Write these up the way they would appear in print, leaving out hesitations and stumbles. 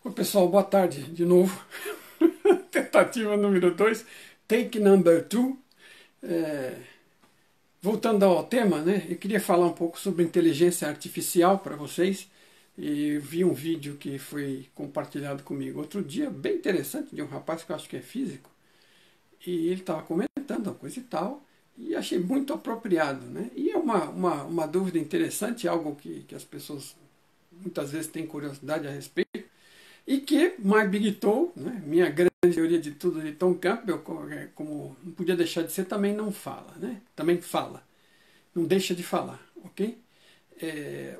Oi, pessoal, boa tarde de novo. Tentativa número 2, take number 2. Voltando ao tema, né? Eu queria falar um pouco sobre inteligência artificial para vocês. E vi um vídeo que foi compartilhado comigo outro dia, bem interessante, de um rapaz que eu acho que é físico. E ele estava comentando uma coisa e tal, e achei muito apropriado, né? E é uma dúvida interessante, algo que as pessoas muitas vezes têm curiosidade a respeito. E que My Big Toe, né, minha grande teoria de tudo de Tom Campbell, como não podia deixar de ser, também não fala, né? Também fala, não deixa de falar, ok?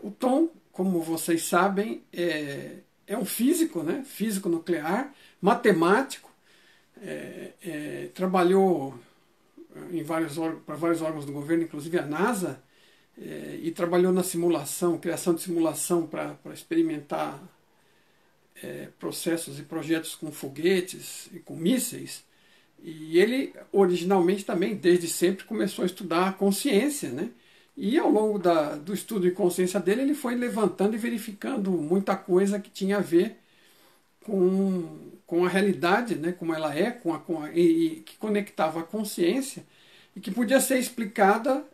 O Tom, como vocês sabem, é um físico, né? Físico nuclear, matemático, trabalhou para vários órgãos do governo, inclusive a NASA, e trabalhou na simulação, criação de simulação para experimentar processos e projetos com foguetes e com mísseis. E ele, originalmente também, desde sempre, começou a estudar a consciência, né? E ao longo do estudo de consciência dele, ele foi levantando e verificando muita coisa que tinha a ver com a realidade, né? Como ela é, e que conectava a consciência e que podia ser explicada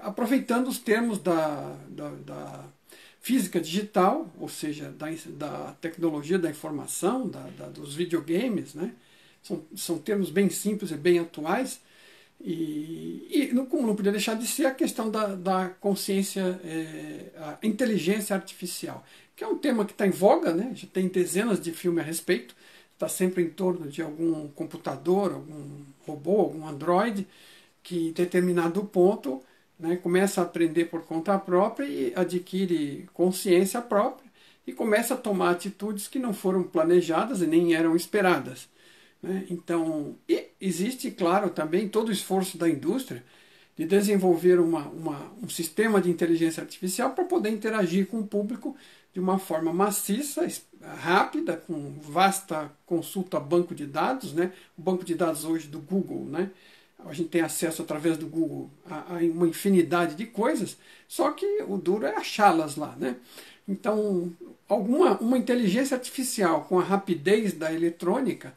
aproveitando os termos da física digital, ou seja, da tecnologia da informação, dos videogames, né? São termos bem simples e bem atuais, como não podia deixar de ser a questão da consciência, a inteligência artificial, que é um tema que está em voga, né? Já tem dezenas de filmes a respeito, está sempre em torno de algum computador, algum robô, algum androide, que em determinado ponto, né, começa a aprender por conta própria e adquire consciência própria e começa a tomar atitudes que não foram planejadas e nem eram esperadas, né? Então, existe, claro, também todo o esforço da indústria de desenvolver um sistema de inteligência artificial para poder interagir com o público de uma forma maciça, rápida, com vasta consulta a banco de dados, né? O banco de dados hoje do Google, né? A gente tem acesso através do Google a uma infinidade de coisas, só que o duro é achá-las lá, né? Então, uma inteligência artificial com a rapidez da eletrônica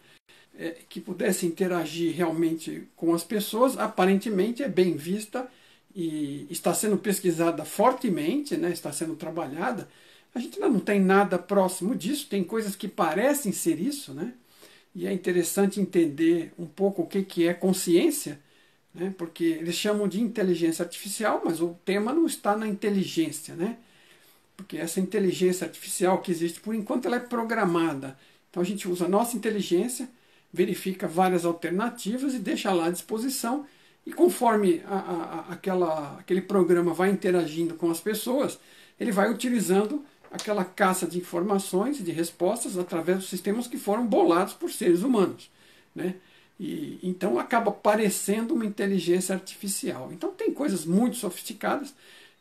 que pudesse interagir realmente com as pessoas, aparentemente é bem vista e está sendo pesquisada fortemente, né? Está sendo trabalhada. A gente ainda não tem nada próximo disso, tem coisas que parecem ser isso, né? E é interessante entender um pouco o que é consciência, né? Porque eles chamam de inteligência artificial, mas o tema não está na inteligência, né? Porque essa inteligência artificial que existe, por enquanto, ela é programada. Então a gente usa a nossa inteligência, verifica várias alternativas e deixa lá à disposição. E conforme aquele programa vai interagindo com as pessoas, ele vai utilizando aquela caça de informações e de respostas através dos sistemas que foram bolados por seres humanos, né? E então acaba parecendo uma inteligência artificial. Então tem coisas muito sofisticadas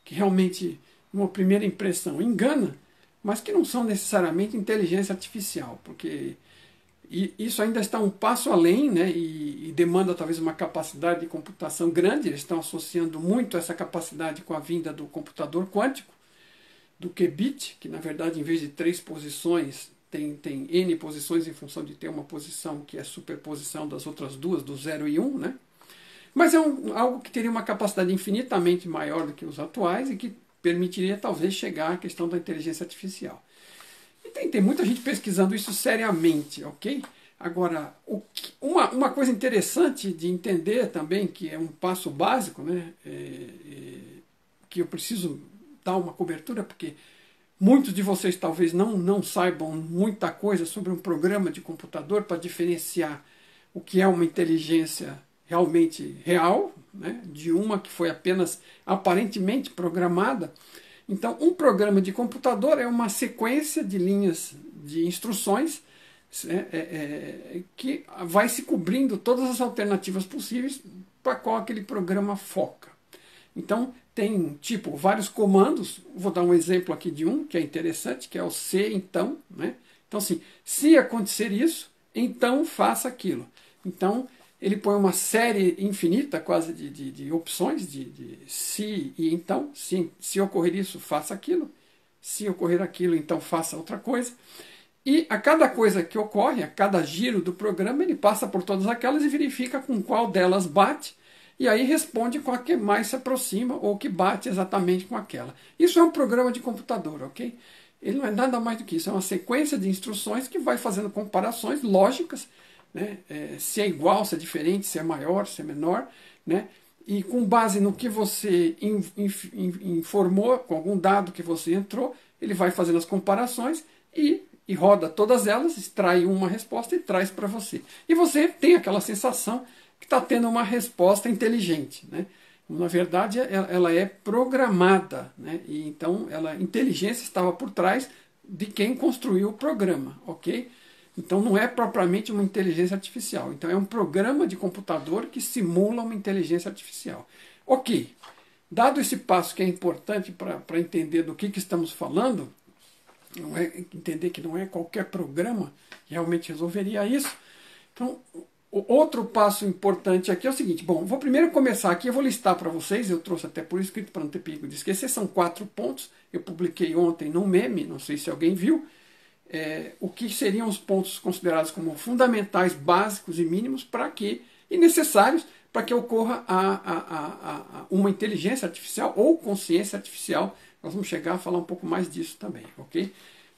que realmente, numa primeira impressão, engana, mas que não são necessariamente inteligência artificial, porque isso ainda está um passo além, né? E demanda talvez uma capacidade de computação grande. Eles estão associando muito essa capacidade com a vinda do computador quântico, do qubit, que na verdade em vez de 3 posições tem N posições em função de ter uma posição que é superposição das outras duas, do 0 e 1, né? Mas é algo que teria uma capacidade infinitamente maior do que os atuais e que permitiria talvez chegar à questão da inteligência artificial. E tem muita gente pesquisando isso seriamente, ok? Agora, uma coisa interessante de entender também, que é um passo básico, né? Que eu preciso dar uma cobertura, porque muitos de vocês talvez não saibam muita coisa sobre um programa de computador para diferenciar o que é uma inteligência realmente real, né, de uma que foi apenas aparentemente programada. Então, um programa de computador é uma sequência de linhas de instruções que vai se cobrindo todas as alternativas possíveis para qual aquele programa foca. Então, tem tipo vários comandos. Vou dar um exemplo aqui de um que é interessante, que é o se então, né? Então, assim, se acontecer isso, então faça aquilo. Então, ele põe uma série infinita quase de opções de se e então. Se ocorrer isso, faça aquilo. Se ocorrer aquilo, então faça outra coisa. E a cada coisa que ocorre, a cada giro do programa, ele passa por todas aquelas e verifica com qual delas bate, e aí responde com a que mais se aproxima ou que bate exatamente com aquela. Isso é um programa de computador, ok? Ele não é nada mais do que isso, é uma sequência de instruções que vai fazendo comparações lógicas, né? Se é igual, se é diferente, se é maior, se é menor, né? E com base no que você informou, com algum dado que você entrou, ele vai fazendo as comparações e roda todas elas, extrai uma resposta e traz para você. E você tem aquela sensação que está tendo uma resposta inteligente, né? Na verdade, ela é programada, né? E então a inteligência estava por trás de quem construiu o programa, ok? Então não é propriamente uma inteligência artificial. Então é um programa de computador que simula uma inteligência artificial. Ok, dado esse passo que é importante para entender do que estamos falando, não é, entender que não é qualquer programa que realmente resolveria isso. Então, o outro passo importante aqui é o seguinte. Bom, vou primeiro começar aqui, eu vou listar para vocês, eu trouxe até por escrito para não ter perigo de esquecer, são 4 pontos, eu publiquei ontem no meme, não sei se alguém viu, o que seriam os pontos considerados como fundamentais, básicos e mínimos e necessários para que ocorra uma inteligência artificial ou consciência artificial. Nós vamos chegar a falar um pouco mais disso também, ok?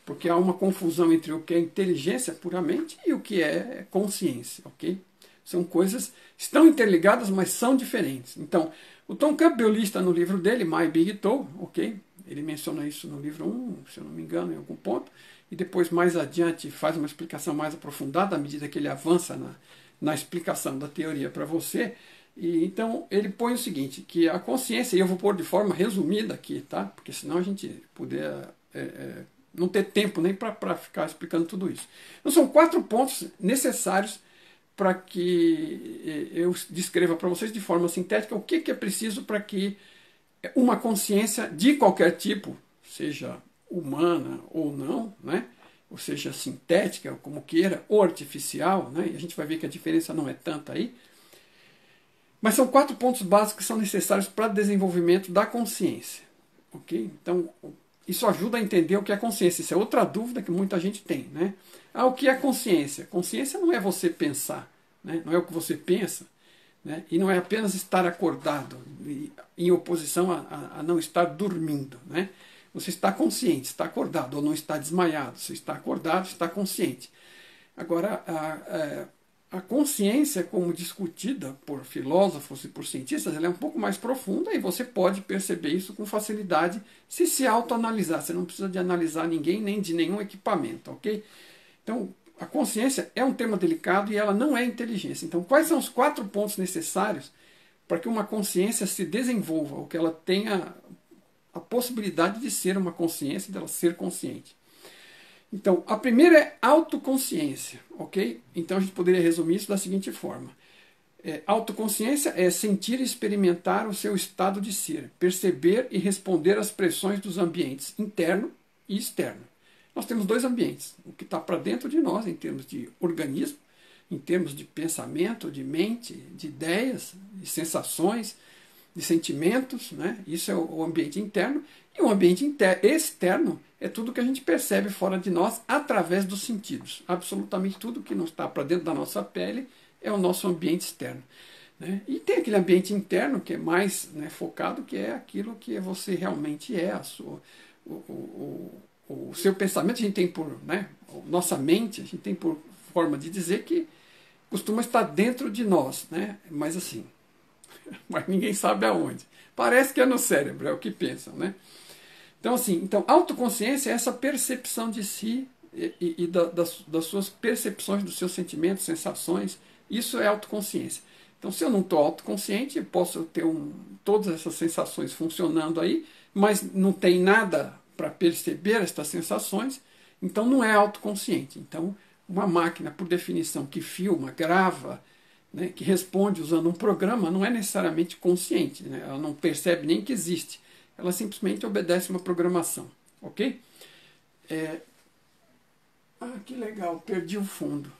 Porque há uma confusão entre o que é inteligência puramente e o que é consciência, ok? São coisas, estão interligadas, mas são diferentes. Então, o Tom Campbell lista no livro dele, My Big Toe, ok? Ele menciona isso no livro 1, se eu não me engano, em algum ponto, e depois mais adiante faz uma explicação mais aprofundada à medida que ele avança na explicação da teoria para você. E então ele põe o seguinte, que a consciência, e eu vou pôr de forma resumida aqui, tá? Porque senão a gente puder não ter tempo nem para ficar explicando tudo isso. Então são 4 pontos necessários para que eu descreva para vocês de forma sintética o que é preciso para que uma consciência de qualquer tipo, seja humana ou não, né? Ou seja sintética, como queira, ou artificial, né? E a gente vai ver que a diferença não é tanta aí. Mas são 4 pontos básicos que são necessários para o desenvolvimento da consciência. Ok? Então, isso ajuda a entender o que é consciência. Isso é outra dúvida que muita gente tem, né? O que é consciência? Consciência não é você pensar, né? Não é o que você pensa, né? E não é apenas estar acordado, em oposição a não estar dormindo, né? Você está consciente, está acordado, ou não está desmaiado. Você está acordado, está consciente. Agora, a consciência, como discutida por filósofos e por cientistas, ela é um pouco mais profunda e você pode perceber isso com facilidade se autoanalisar. Você não precisa de analisar ninguém nem de nenhum equipamento, ok? Então, a consciência é um tema delicado e ela não é inteligência. Então, quais são os 4 pontos necessários para que uma consciência se desenvolva, ou que ela tenha a possibilidade de ser uma consciência, dela ser consciente? Então, a primeira é autoconsciência, ok? Então a gente poderia resumir isso da seguinte forma. Autoconsciência é sentir e experimentar o seu estado de ser, perceber e responder às pressões dos ambientes interno e externo. Nós temos 2 ambientes, o que está para dentro de nós em termos de organismo, em termos de pensamento, de mente, de ideias, de sensações, de sentimentos, né? Isso é o ambiente interno. E o ambiente externo é tudo que a gente percebe fora de nós através dos sentidos. Absolutamente tudo que não está para dentro da nossa pele é o nosso ambiente externo, né? E tem aquele ambiente interno que é mais, né, focado, que é aquilo que você realmente é, o seu pensamento. A gente tem por, né, nossa mente, a gente tem por forma de dizer que costuma estar dentro de nós, né? Mas assim, mas ninguém sabe aonde. Parece que é no cérebro, é o que pensam, né? Então, assim, autoconsciência é essa percepção de si e das suas percepções, dos seus sentimentos, sensações. Isso é autoconsciência. Então, se eu não estou autoconsciente, eu posso ter todas essas sensações funcionando aí, mas não tem nada para perceber estas sensações, então não é autoconsciente. Então, uma máquina, por definição, que filma, grava, né, que responde usando um programa, não é necessariamente consciente, né? Ela não percebe nem que existe. Ela simplesmente obedece uma programação, ok? Que legal, perdi o fundo.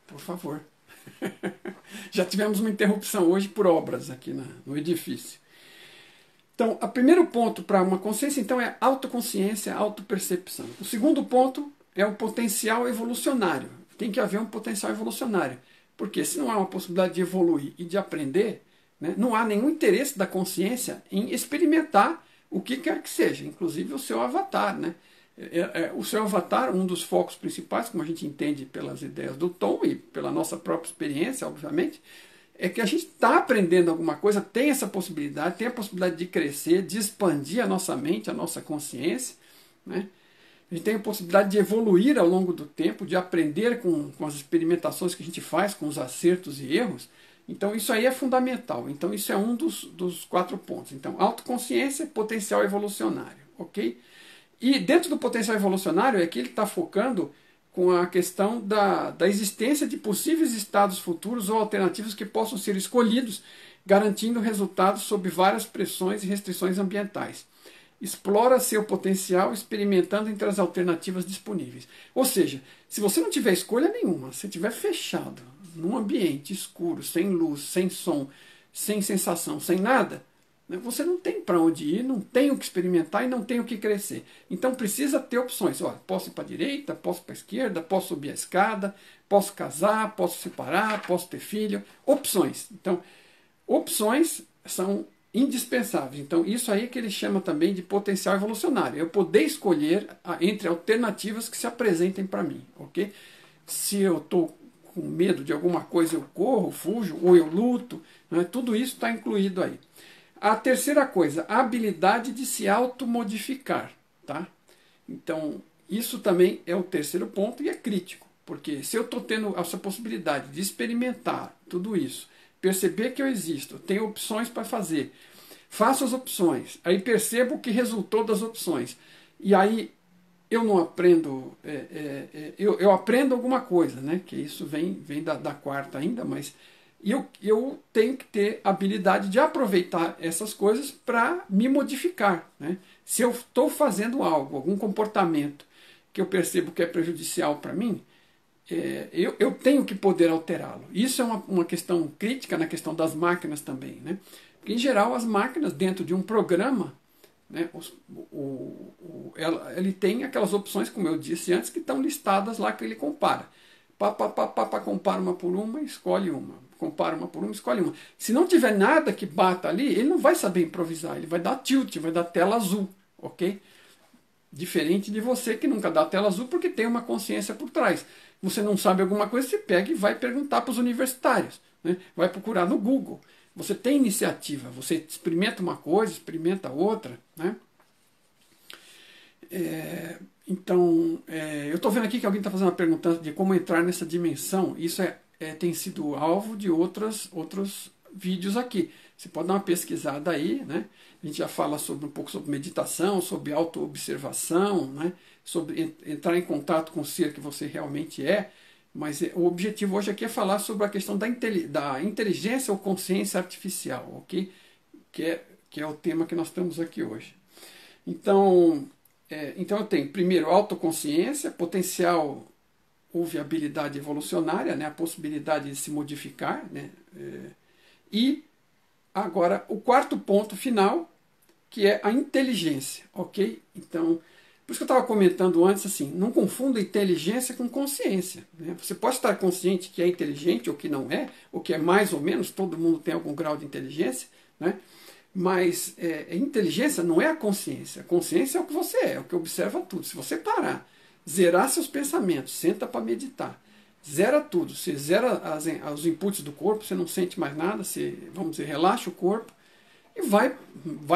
Por favor. Já tivemos uma interrupção hoje por obras aqui no edifício. Então, o primeiro ponto para uma consciência, então, é autoconsciência, autopercepção. O segundo ponto é o potencial evolucionário. Tem que haver um potencial evolucionário. Porque se não há uma possibilidade de evoluir e de aprender, né, não há nenhum interesse da consciência em experimentar o que quer que seja, inclusive o seu avatar. Né? O seu avatar, um dos focos principais, como a gente entende pelas ideias do Tom e pela nossa própria experiência, obviamente, é que a gente está aprendendo alguma coisa, tem essa possibilidade, tem a possibilidade de crescer, de expandir a nossa mente, a nossa consciência. Né? A gente tem a possibilidade de evoluir ao longo do tempo, de aprender com as experimentações que a gente faz, com os acertos e erros. Então isso aí é fundamental. Então isso é um dos 4 pontos. Então autoconsciência, potencial evolucionário. Ok? E dentro do potencial evolucionário é que ele está focando com a questão da existência de possíveis estados futuros ou alternativos que possam ser escolhidos, garantindo resultados sob várias pressões e restrições ambientais. Explora seu potencial experimentando entre as alternativas disponíveis. Ou seja, se você não tiver escolha nenhuma, se estiver fechado num ambiente escuro, sem luz, sem som, sem sensação, sem nada, você não tem para onde ir, não tem o que experimentar e não tem o que crescer. Então precisa ter opções. Olha, posso ir para a direita, posso para a esquerda, posso subir a escada, posso casar, posso separar, posso ter filho. Opções. Então, opções são indispensáveis. Então, isso aí é que ele chama também de potencial evolucionário. Eu poder escolher entre alternativas que se apresentem para mim. Ok? Se eu estou com medo de alguma coisa, eu corro, fujo, ou eu luto. Né? Tudo isso está incluído aí. A terceira coisa, a habilidade de se automodificar. Tá? Então, isso também é o terceiro ponto e é crítico. Porque se eu estou tendo essa possibilidade de experimentar tudo isso, perceber que eu existo, tenho opções para fazer, faço as opções, aí percebo o que resultou das opções, e aí eu não aprendo, eu aprendo alguma coisa, né? Que isso vem da quarta ainda, mas eu tenho que ter a habilidade de aproveitar essas coisas para me modificar. Né? Se eu estou fazendo algo, algum comportamento que eu percebo que é prejudicial para mim, eu tenho que poder alterá-lo. Isso é uma questão crítica na questão das máquinas também. Né? Porque, em geral, as máquinas, dentro de um programa, né, ele tem aquelas opções, como eu disse antes, que estão listadas lá que ele compara. Compara uma por uma, escolhe uma. Compara uma por uma, escolhe uma. Se não tiver nada que bata ali, ele não vai saber improvisar. Ele vai dar tilt, vai dar tela azul. Ok? Diferente de você que nunca dá tela azul porque tem uma consciência por trás. Você não sabe alguma coisa, você pega e vai perguntar para os universitários. Né? Vai procurar no Google. Você tem iniciativa, você experimenta uma coisa, experimenta outra. Né? Então, eu estou vendo aqui que alguém está fazendo uma pergunta de como entrar nessa dimensão. Isso tem sido alvo de outros vídeos aqui. Você pode dar uma pesquisada aí, né? A gente já fala um pouco sobre meditação, sobre autoobservação, né? Sobre entrar em contato com o ser que você realmente é. Mas o objetivo hoje aqui é falar sobre a questão da inteligência ou consciência artificial, ok? Que é o tema que nós temos aqui hoje. Então eu tenho, primeiro, autoconsciência, potencial ou viabilidade evolucionária, né? A possibilidade de se modificar, né? E agora o quarto ponto final, que é a inteligência, ok? Então, por isso que eu estava comentando antes, assim, não confunda inteligência com consciência. Né? Você pode estar consciente que é inteligente ou que não é, ou que é mais ou menos, todo mundo tem algum grau de inteligência, né? Mas inteligência não é a consciência. A consciência é o que você é o que observa tudo. Se você parar, zerar seus pensamentos, senta para meditar, zera tudo, você zera os inputs do corpo, você não sente mais nada, você, vamos dizer, relaxa o corpo e vai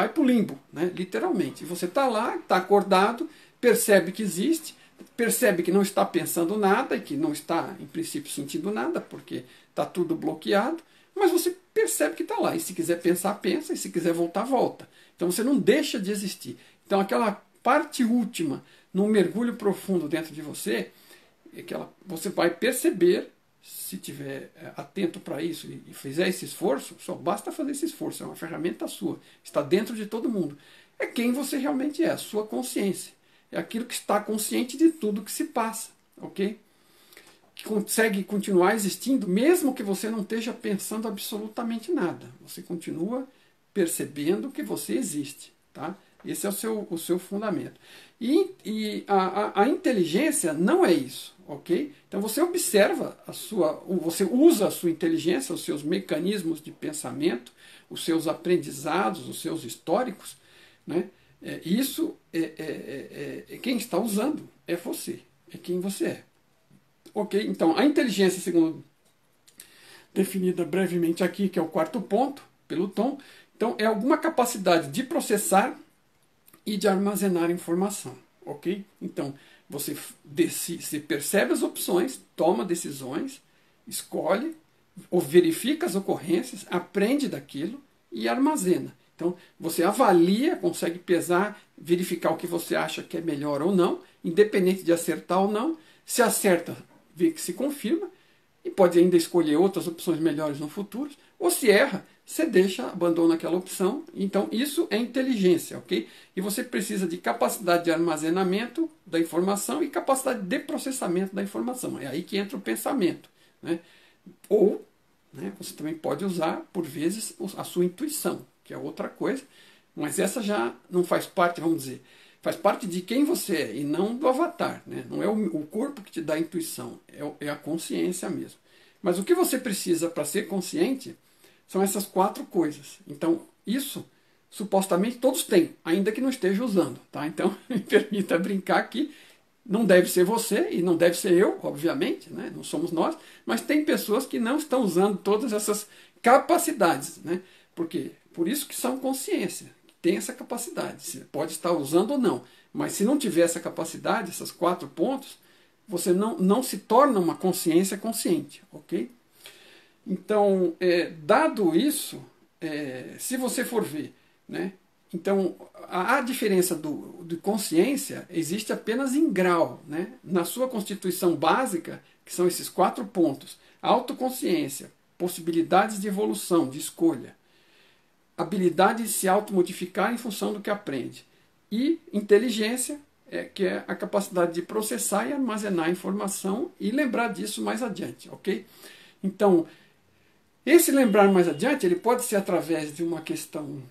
para o limbo, né, literalmente. E você está lá, está acordado, percebe que existe, percebe que não está pensando nada e que não está, em princípio, sentindo nada, porque está tudo bloqueado, mas você percebe que está lá. E se quiser pensar, pensa, e se quiser voltar, volta. Então você não deixa de existir. Então aquela parte última, num mergulho profundo dentro de você, você vai perceber, se estiver atento para isso e fizer esse esforço, só basta fazer esse esforço, é uma ferramenta sua, está dentro de todo mundo. É quem você realmente é, a sua consciência. É aquilo que está consciente de tudo que se passa, ok? Que consegue continuar existindo, mesmo que você não esteja pensando absolutamente nada. Você continua percebendo que você existe. Tá? Esse é o seu fundamento. E a inteligência não é isso, ok? Então você observa você usa a sua inteligência, os seus mecanismos de pensamento, os seus aprendizados, os seus históricos, né? Isso quem está usando é você, é quem você é, ok? Então a inteligência, segundo definida brevemente aqui, que é o quarto ponto, pelo Tom, então é alguma capacidade de processar e de armazenar informação, ok? Então, você percebe as opções, toma decisões, escolhe, ou verifica as ocorrências, aprende daquilo e armazena. Então, você avalia, consegue pesar, verificar o que você acha que é melhor ou não, independente de acertar ou não. Se acerta, vê que se confirma, e pode ainda escolher outras opções melhores no futuro, ou se erra, você abandona aquela opção. Então isso é inteligência, ok? E você precisa de capacidade de armazenamento da informação e capacidade de processamento da informação. É aí que entra o pensamento, né? Ou, né, você também pode usar, por vezes, a sua intuição, que é outra coisa, mas essa já não faz parte, vamos dizer, faz parte de quem você é e não do avatar, né? Não é o corpo que te dá a intuição, é a consciência mesmo. Mas o que você precisa para ser consciente são essas 4 coisas. Então, isso, supostamente, todos têm, ainda que não esteja usando. Tá? Então, me permita brincar aqui, não deve ser você e não deve ser eu, obviamente, né? Não somos nós, mas tem pessoas que não estão usando todas essas capacidades. Né? Por isso que são consciência, que tem essa capacidade. Você pode estar usando ou não, mas se não tiver essa capacidade, esses 4 pontos, você não se torna uma consciência consciente, ok? Então, dado isso, se você for ver, né, então a diferença de consciência existe apenas em grau, né? Na sua constituição básica, que são esses 4 pontos: autoconsciência, possibilidades de evolução, de escolha, habilidade de se automodificar em função do que aprende, e inteligência, que é a capacidade de processar e armazenar informação e lembrar disso mais adiante, ok? Então, esse lembrar mais adiante, ele pode ser através de uma questão,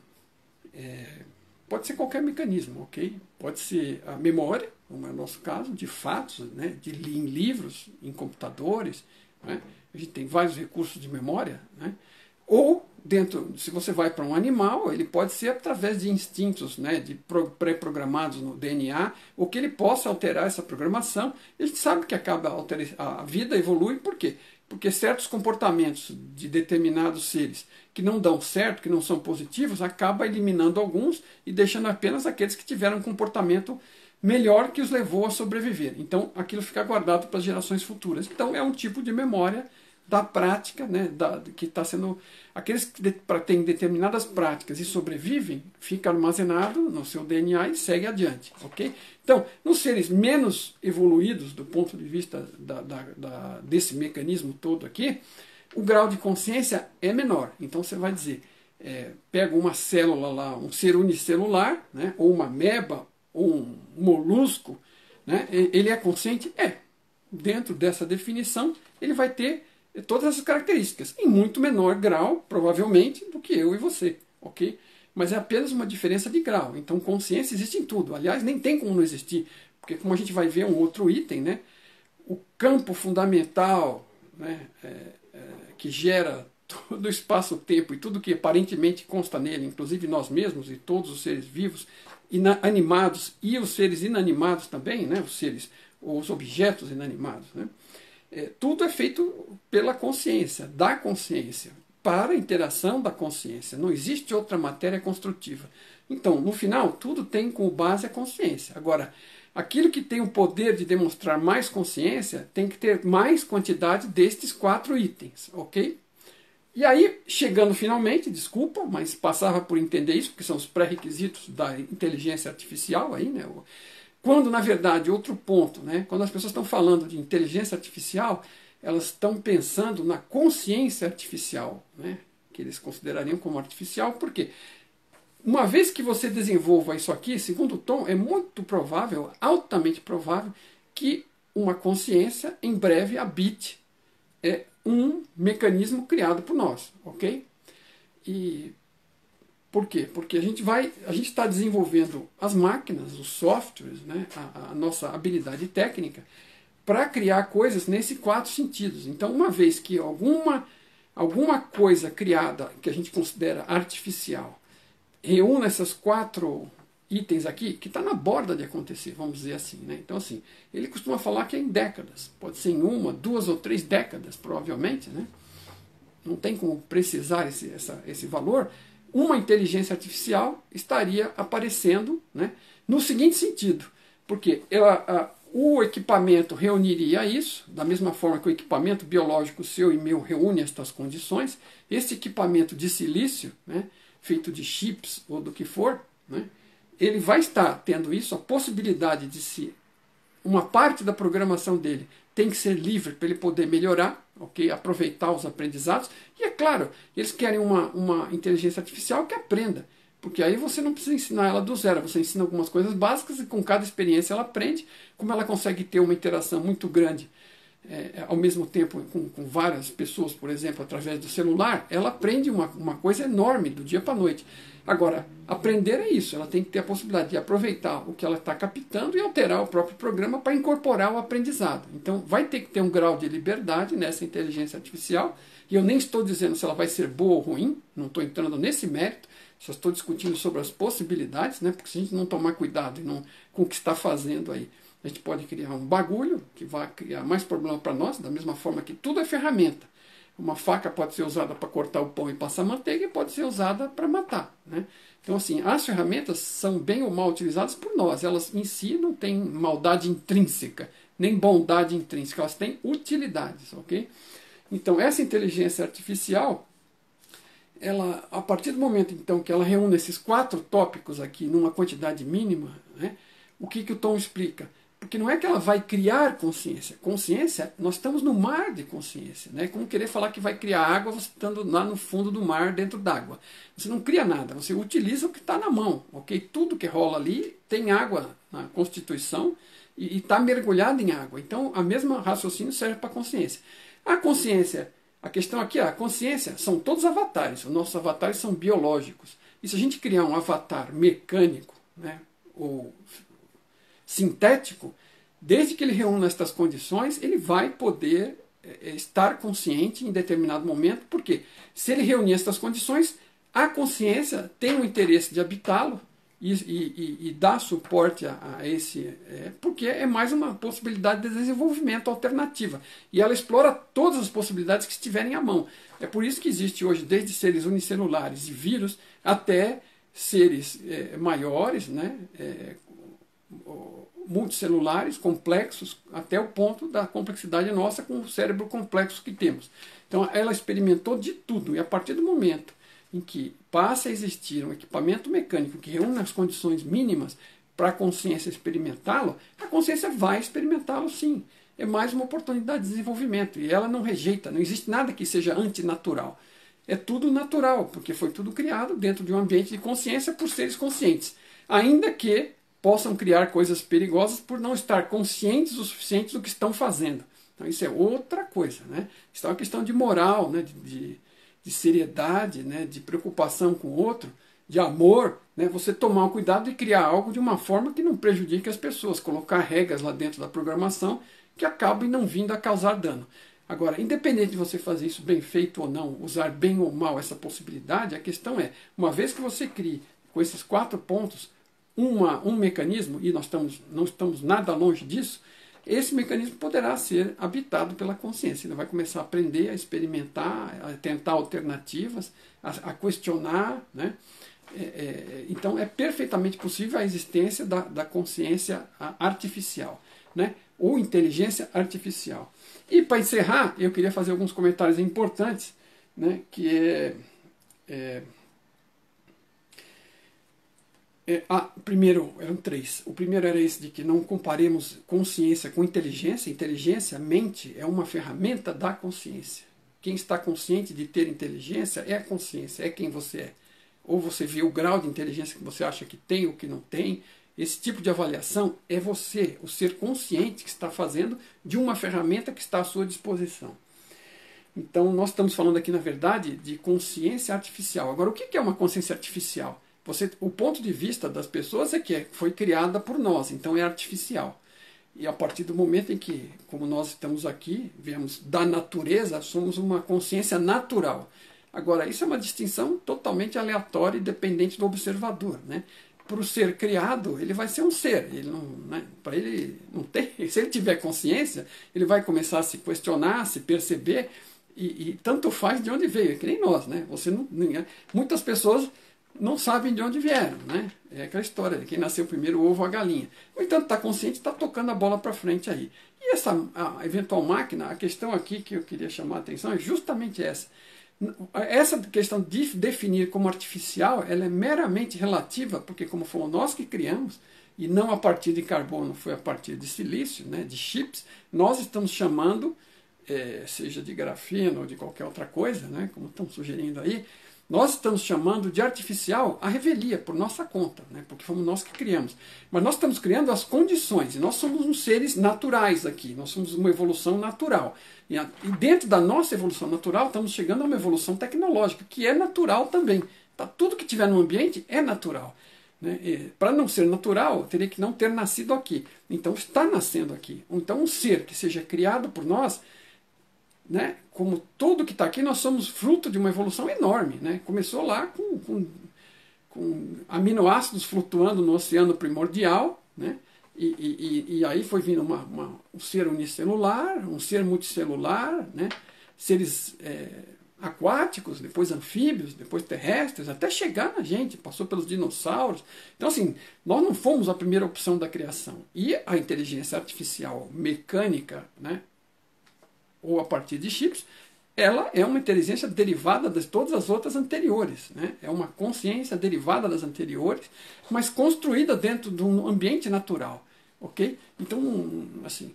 pode ser qualquer mecanismo, ok? Pode ser a memória, como é o nosso caso, de fatos, né? Em livros, em computadores, né? A gente tem vários recursos de memória, né? Ou, se você vai para um animal, ele pode ser através de instintos, né? Pré-programados no DNA, ou que ele possa alterar essa programação. A gente sabe que a vida evolui, por quê? Porque certos comportamentos de determinados seres que não dão certo, que não são positivos, acaba eliminando alguns e deixando apenas aqueles que tiveram um comportamento melhor que os levou a sobreviver. Então aquilo fica guardado para as gerações futuras. Então é um tipo de memória da prática, né, que está sendo... Aqueles que têm determinadas práticas e sobrevivem, fica armazenado no seu DNA e segue adiante, ok? Então, nos seres menos evoluídos do ponto de vista desse mecanismo todo aqui, o grau de consciência é menor. Então você vai dizer, pega uma célula lá, um ser unicelular, né, ou uma ameba, ou um molusco, né, ele é consciente? Dentro dessa definição, ele vai ter todas essas características, em muito menor grau, provavelmente, do que eu e você, ok? Mas é apenas uma diferença de grau. Então, consciência existe em tudo. Aliás, nem tem como não existir, porque como a gente vai ver um outro item, né, o campo fundamental, né, que gera todo o espaço-tempo e tudo que aparentemente consta nele, inclusive nós mesmos e todos os seres vivos, animados e os seres inanimados também, né, os objetos inanimados, né? Tudo é feito pela consciência, da consciência, para a interação da consciência. Não existe outra matéria construtiva. Então, no final, tudo tem como base a consciência. Agora, aquilo que tem o poder de demonstrar mais consciência tem que ter mais quantidade destes 4 itens, ok? E aí, chegando finalmente, desculpa, mas passava por entender isso, porque são os pré-requisitos da inteligência artificial aí, né? Quando, na verdade, outro ponto, né, quando as pessoas estão falando de inteligência artificial, elas estão pensando na consciência artificial, né, que eles considerariam como artificial, porque uma vez que você desenvolva isso aqui, segundo o Tom, é muito provável, altamente provável, que uma consciência em breve habite um mecanismo criado por nós, ok? E Por quê? Porque a gente está desenvolvendo as máquinas, os softwares, né, a nossa habilidade técnica, para criar coisas nesses 4 sentidos. Então, uma vez que alguma coisa criada que a gente considera artificial reúna esses 4 itens aqui, que está na borda de acontecer, vamos dizer assim, né? Então, assim, ele costuma falar que é em décadas, pode ser em 1, 2 ou 3 décadas, provavelmente, né? Não tem como precisar esse valor. Uma inteligência artificial estaria aparecendo, né, no seguinte sentido, porque o equipamento reuniria isso, da mesma forma que o equipamento biológico seu e meu reúne estas condições. Esse equipamento de silício, né, feito de chips ou do que for, né, ele vai estar tendo isso, a possibilidade de se uma parte da programação dele tem que ser livre para ele poder melhorar, okay? Aproveitar os aprendizados. E é claro, eles querem uma inteligência artificial que aprenda, porque aí você não precisa ensinar ela do zero, você ensina algumas coisas básicas e com cada experiência ela aprende. Como ela consegue ter uma interação muito grande ao mesmo tempo com várias pessoas, por exemplo, através do celular, ela aprende uma coisa enorme do dia para a noite. Agora, aprender é isso, ela tem que ter a possibilidade de aproveitar o que ela está captando e alterar o próprio programa para incorporar o aprendizado. Então, vai ter que ter um grau de liberdade nessa inteligência artificial, e eu nem estou dizendo se ela vai ser boa ou ruim, não estou entrando nesse mérito, só estou discutindo sobre as possibilidades, né? Porque se a gente não tomar cuidado com o que está fazendo aí, a gente pode criar um bagulho que vai criar mais problema para nós, da mesma forma que tudo é ferramenta. Uma faca pode ser usada para cortar o pão e passar manteiga e pode ser usada para matar, né? Então, assim, as ferramentas são bem ou mal utilizadas por nós. Elas em si não têm maldade intrínseca, nem bondade intrínseca. Elas têm utilidades, ok? Então, essa inteligência artificial, ela, a partir do momento então que ela reúne esses 4 tópicos aqui numa quantidade mínima, né, o que o Tom explica? Porque não é que ela vai criar consciência. Consciência, nós estamos no mar de consciência. Né? Como querer falar que vai criar água você estando lá no fundo do mar, dentro d'água. Você não cria nada, você utiliza o que está na mão. Okay? Tudo que rola ali tem água na constituição e está mergulhado em água. Então, a mesma raciocínio serve para a consciência. A consciência, a questão aqui é, a consciência são todos avatares. Os nossos avatares são biológicos. E se a gente criar um avatar mecânico, né, ou sintético, desde que ele reúna estas condições, ele vai poder estar consciente em determinado momento, porque se ele reunir estas condições, a consciência tem o interesse de habitá-lo e dar suporte a esse, porque é mais uma possibilidade de desenvolvimento alternativa. E ela explora todas as possibilidades que estiverem à mão. É por isso que existe hoje, desde seres unicelulares e vírus, até seres maiores, né, multicelulares, complexos, até o ponto da complexidade nossa com o cérebro complexo que temos. Então ela experimentou de tudo, e a partir do momento em que passa a existir um equipamento mecânico que reúne as condições mínimas para a consciência experimentá-lo, a consciência vai experimentá-lo sim. É mais uma oportunidade de desenvolvimento, e ela não rejeita, não existe nada que seja antinatural. É tudo natural, porque foi tudo criado dentro de um ambiente de consciência por seres conscientes, ainda que possam criar coisas perigosas por não estar conscientes o suficiente do que estão fazendo. Então isso é outra coisa, né? Isso é uma questão de moral, né? de seriedade, né? De preocupação com o outro, de amor, né? Você tomar o cuidado de criar algo de uma forma que não prejudique as pessoas, colocar regras lá dentro da programação que acabem não vindo a causar dano. Agora, independente de você fazer isso bem feito ou não, usar bem ou mal essa possibilidade, a questão é, uma vez que você crie com esses 4 pontos, um mecanismo, e nós não estamos nada longe disso, esse mecanismo poderá ser habitado pela consciência. Ele vai começar a aprender, a experimentar, a tentar alternativas, a questionar. Né? Então é perfeitamente possível a existência da consciência artificial, né? Ou inteligência artificial. E para encerrar, eu queria fazer alguns comentários importantes, né? Que primeiro, eram 3. O primeiro era esse de que não comparemos consciência com inteligência. Inteligência, mente, é uma ferramenta da consciência. Quem está consciente de ter inteligência é a consciência, é quem você é. Ou você vê o grau de inteligência que você acha que tem ou que não tem. Esse tipo de avaliação é você, o ser consciente que está fazendo de uma ferramenta que está à sua disposição. Então, nós estamos falando aqui, na verdade, de consciência artificial. Agora, o que é uma consciência artificial? O ponto de vista das pessoas é que foi criada por nós, então é artificial. E a partir do momento em que, como nós estamos aqui, viemos da natureza, somos uma consciência natural. Agora, isso é uma distinção totalmente aleatória e dependente do observador, né? Para o ser criado, ele vai ser um ser. Ele não, né? Para ele não tem. Se ele tiver consciência, ele vai começar a se questionar, a se perceber, e tanto faz de onde veio, é que nem nós, né? Muitas pessoas não sabem de onde vieram, né? É aquela história de quem nasceu primeiro, o ovo ou a galinha. No entanto, está consciente, está tocando a bola para frente aí. E essa a eventual máquina, a questão aqui que eu queria chamar a atenção é justamente essa. Essa questão de definir como artificial, ela é meramente relativa, porque como fomos nós que criamos, e não a partir de carbono, foi a partir de silício, né, de chips, nós estamos chamando, seja de grafeno ou de qualquer outra coisa, né, como estão sugerindo aí, nós estamos chamando de artificial a revelia, por nossa conta, né, porque fomos nós que criamos. Mas nós estamos criando as condições, e nós somos uns seres naturais aqui, nós somos uma evolução natural. E dentro da nossa evolução natural, estamos chegando a uma evolução tecnológica, que é natural também. Tá, tudo que tiver no ambiente é natural. Né? Para não ser natural, teria que não ter nascido aqui. Então está nascendo aqui. Então um ser que seja criado por nós, né, como tudo que está aqui, nós somos fruto de uma evolução enorme. Né? Começou lá com aminoácidos flutuando no oceano primordial, né? E aí foi vindo um ser unicelular, um ser multicelular, né? Seres aquáticos, depois anfíbios, depois terrestres, até chegar na gente, passou pelos dinossauros. Então, assim, nós não fomos a primeira opção da criação. E a inteligência artificial mecânica, né, ou a partir de chips, ela é uma inteligência derivada de todas as outras anteriores. Né? É uma consciência derivada das anteriores, mas construída dentro de um ambiente natural. Okay? Então, assim,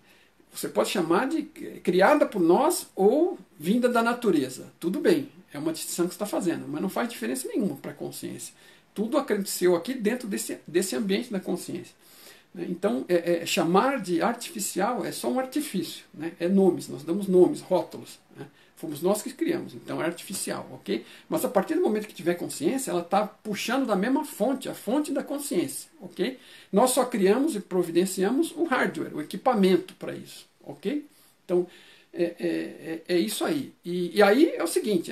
você pode chamar de criada por nós ou vinda da natureza. Tudo bem, é uma distinção que você está fazendo, mas não faz diferença nenhuma para a consciência. Tudo aconteceu aqui dentro desse ambiente da consciência. Então, chamar de artificial é só um artifício. Né? É nomes, nós damos nomes, rótulos. Né? Fomos nós que criamos, então é artificial, ok? Mas a partir do momento que tiver consciência, ela está puxando da mesma fonte, a fonte da consciência, ok? Nós só criamos e providenciamos o hardware, o equipamento para isso, ok? Então, é isso aí. E aí é o seguinte,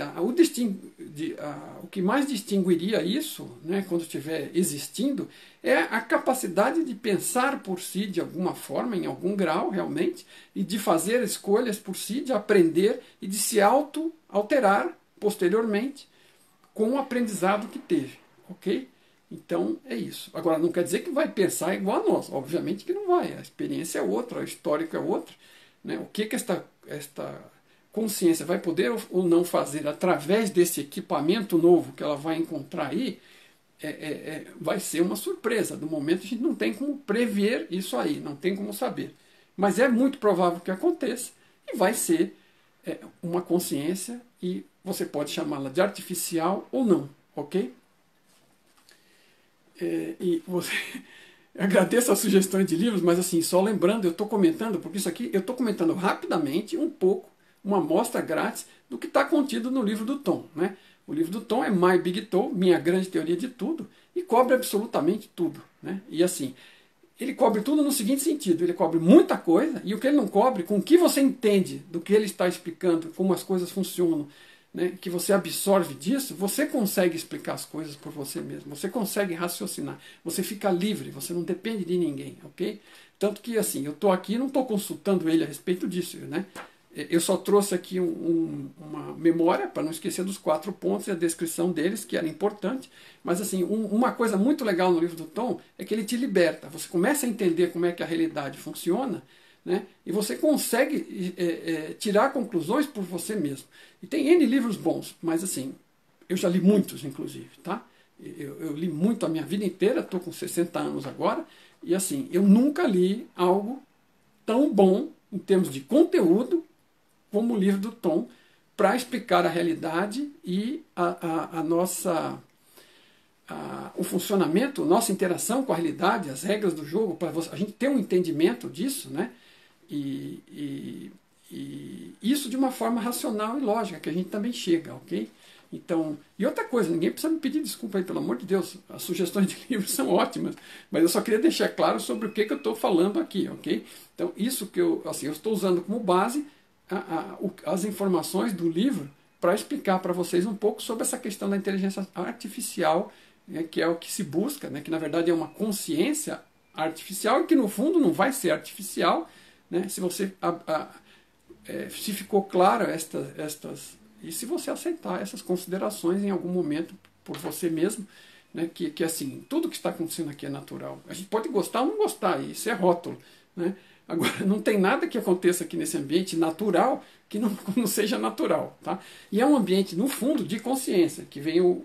o que mais distinguiria isso, né, quando estiver existindo, é a capacidade de pensar por si de alguma forma, em algum grau realmente, e de fazer escolhas por si, de aprender e de se auto-alterar posteriormente com o aprendizado que teve, ok? Então é isso. Agora, não quer dizer que vai pensar igual a nós, obviamente que não vai, a experiência é outra, o histórico é outro. Né? O que esta consciência vai poder ou não fazer através desse equipamento novo que ela vai encontrar aí, vai ser uma surpresa. Do momento a gente não tem como prever isso aí, não tem como saber. Mas é muito provável que aconteça e vai ser uma consciência e você pode chamá-la de artificial ou não, ok? E você... Eu agradeço as sugestões de livros, mas assim, só lembrando, eu estou comentando, porque isso aqui eu estou comentando rapidamente, um pouco, uma amostra grátis do que está contido no livro do Tom. Né? O livro do Tom é My Big Tom, Minha Grande Teoria de Tudo, e cobre absolutamente tudo. Né? E assim, ele cobre tudo no seguinte sentido, ele cobre muita coisa, e o que ele não cobre, com o que você entende do que ele está explicando, como as coisas funcionam, né, que você absorve disso, você consegue explicar as coisas por você mesmo, você consegue raciocinar, você fica livre, você não depende de ninguém, ok? Tanto que assim, eu estou aqui e não estou consultando ele a respeito disso, né? Eu só trouxe aqui uma memória para não esquecer dos 4 pontos e a descrição deles, que era importante, mas assim, uma coisa muito legal no livro do Tom é que ele te liberta, você começa a entender como é que a realidade funciona, né? E você consegue tirar conclusões por você mesmo. E tem N livros bons, mas assim, eu já li muitos, inclusive. Tá? Eu li muito a minha vida inteira, estou com 60 anos agora, e assim, eu nunca li algo tão bom em termos de conteúdo como o livro do Tom, para explicar a realidade e o funcionamento, a nossa interação com a realidade, as regras do jogo, para a gente ter um entendimento disso, né? E e isso de uma forma racional e lógica, que a gente também chega, ok? Então, e outra coisa, ninguém precisa me pedir desculpa aí, pelo amor de Deus, as sugestões de livros são ótimas, mas eu só queria deixar claro sobre o que eu estou falando aqui, ok? Então, isso que eu estou usando como base as informações do livro para explicar para vocês um pouco sobre essa questão da inteligência artificial, né, que é o que se busca, né, que na verdade é uma consciência artificial e que no fundo não vai ser artificial, né, se você se ficou claro e se você aceitar essas considerações em algum momento por você mesmo, né, que assim, tudo que está acontecendo aqui é natural. A gente pode gostar ou não gostar, isso é rótulo, né? Agora, não tem nada que aconteça aqui nesse ambiente natural que não seja natural. Tá? E é um ambiente, no fundo, de consciência, que vem o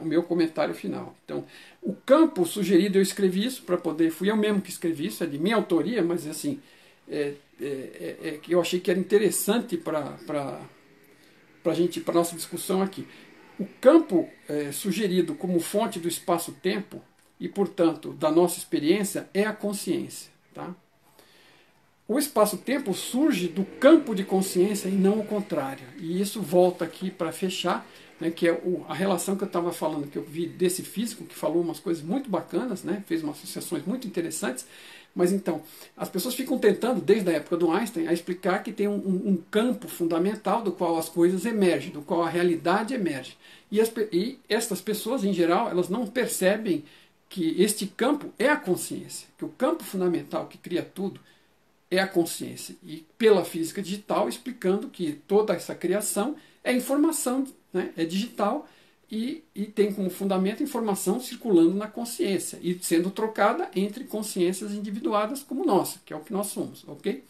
meu comentário final. Então, o campo sugerido, eu escrevi isso para poder... Fui eu mesmo que escrevi isso, é de minha autoria, mas assim, que eu achei que era interessante para a nossa discussão aqui. O campo sugerido como fonte do espaço-tempo e, portanto, da nossa experiência é a consciência. Tá? O espaço-tempo surge do campo de consciência e não o contrário. E isso volta aqui para fechar, né, que é a relação que eu estava falando, que eu vi desse físico, que falou umas coisas muito bacanas, né, fez umas associações muito interessantes. Mas então, as pessoas ficam tentando, desde a época do Einstein, a explicar que tem um campo fundamental do qual as coisas emergem, do qual a realidade emerge. E estas pessoas, em geral, elas não percebem que este campo é a consciência, que o campo fundamental que cria tudo é a consciência. E pela física digital, explicando que toda essa criação é informação, né, é digital e tem como fundamento informação circulando na consciência e sendo trocada entre consciências individuadas como nossa, que é o que nós somos, ok?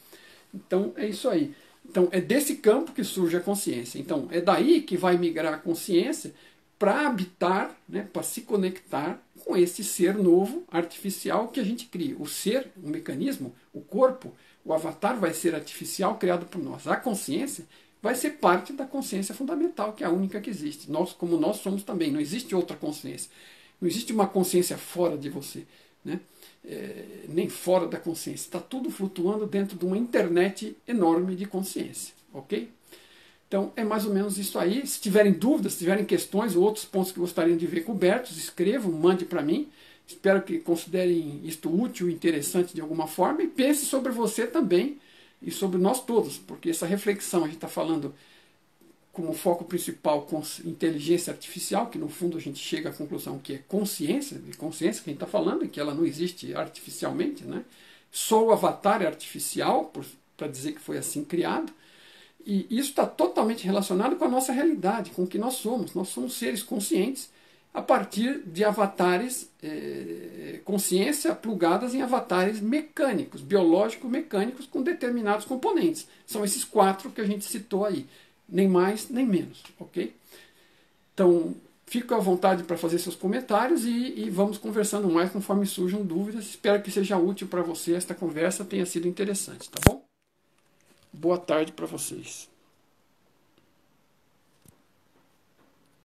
Então é isso aí. Então é desse campo que surge a consciência. Então é daí que vai migrar a consciência para habitar, né, para se conectar com esse ser novo, artificial que a gente cria. O ser, o mecanismo, o corpo, o avatar vai ser artificial, criado por nós. A consciência vai ser parte da consciência fundamental, que é a única que existe. Nós, como nós somos também, não existe outra consciência. Não existe uma consciência fora de você, né? Nem fora da consciência. Está tudo flutuando dentro de uma internet enorme de consciência, ok? Então é mais ou menos isso aí. Se tiverem dúvidas, se tiverem questões ou outros pontos que gostariam de ver cobertos, escrevam, mande para mim. Espero que considerem isto útil e interessante de alguma forma e pense sobre você também e sobre nós todos, porque essa reflexão, a gente está falando como foco principal com inteligência artificial, que no fundo a gente chega à conclusão que é consciência, de consciência que a gente está falando, e que ela não existe artificialmente, né? Só o avatar é artificial, para dizer que foi assim criado, e isso está totalmente relacionado com a nossa realidade, com o que nós somos. Nós somos seres conscientes a partir de avatares, consciência plugadas em avatares mecânicos, biológico-mecânicos com determinados componentes. São esses 4 que a gente citou aí, nem mais nem menos, ok? Então, fico à vontade para fazer seus comentários e vamos conversando mais conforme surjam dúvidas. Espero que seja útil para você esta conversa, tenha sido interessante, tá bom? Boa tarde para vocês.